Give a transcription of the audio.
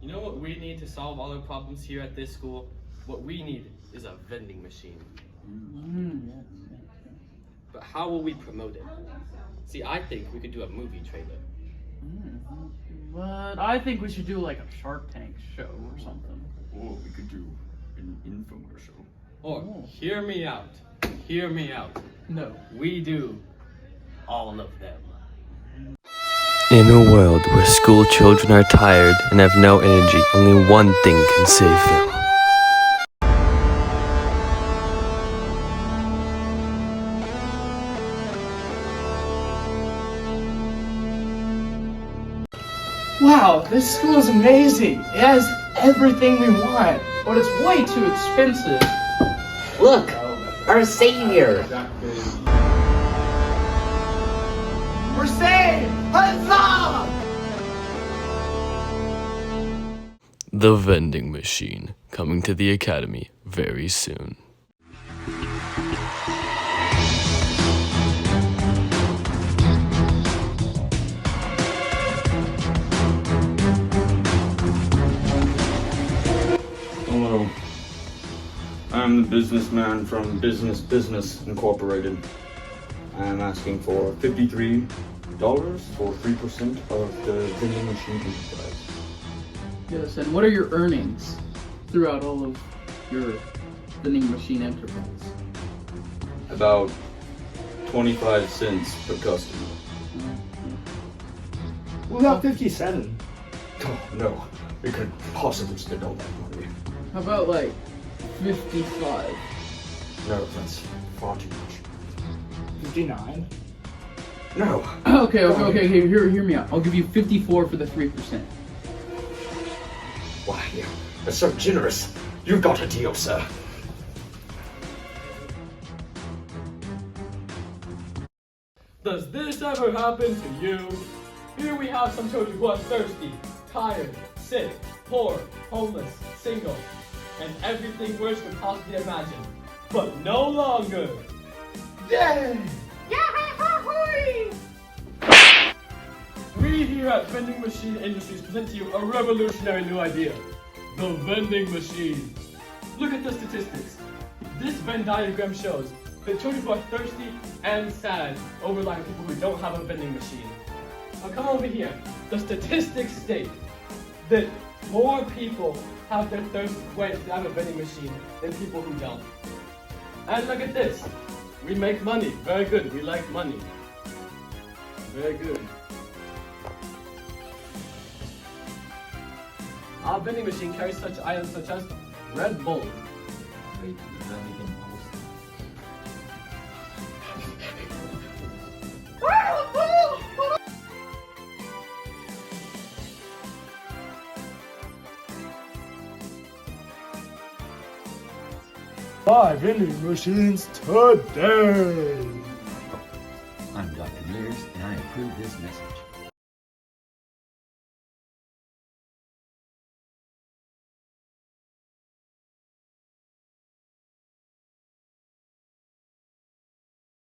You know what we need to solve all the problems here at this school? What we need is a vending machine. But how will we promote it? See, I think we could do a movie trailer. But I think we should do like a Shark Tank show or something. Or we could do an infomercial. Or, hear me out. Hear me out. No. We do all of them. In a world where school children are tired and have no energy, only one thing can save them. Wow, this school is amazing. It has everything we want, but it's way too expensive. Look, our savior. We're saved! Huzzah! The vending machine, coming to the academy very soon. Hello. I'm the businessman from Business Incorporated. I'm asking for $53 for 3% of the vending machine enterprise. Yes, and what are your earnings throughout all of your vending machine enterprise? About 25 cents per customer. What about 57? Oh, no, we couldn't possibly spend all that money. How about like 55? No, that's far too much. 59? No. Okay, hear me out. I'll give you 54 for the 3%. Why, you're so generous. You got a deal, sir. Does this ever happen to you? Here we have some children who are thirsty, tired, sick, poor, homeless, single, and everything worse could possibly imagine. But no longer. Yay! We here at Vending Machine Industries present to you a revolutionary new idea. The vending machine. Look at the statistics. This Venn diagram shows that children who are thirsty and sad overlap people who don't have a vending machine. Now come over here. The statistics state that more people have their thirst quenched to have a vending machine than people who don't. And look at this. We make money. Very good. We like money. Very good. Our vending machine carries such items such as Red Bull. Wait, is that making bubbles? Five vending machines today! I'm Dr. Mears, and I approve this message.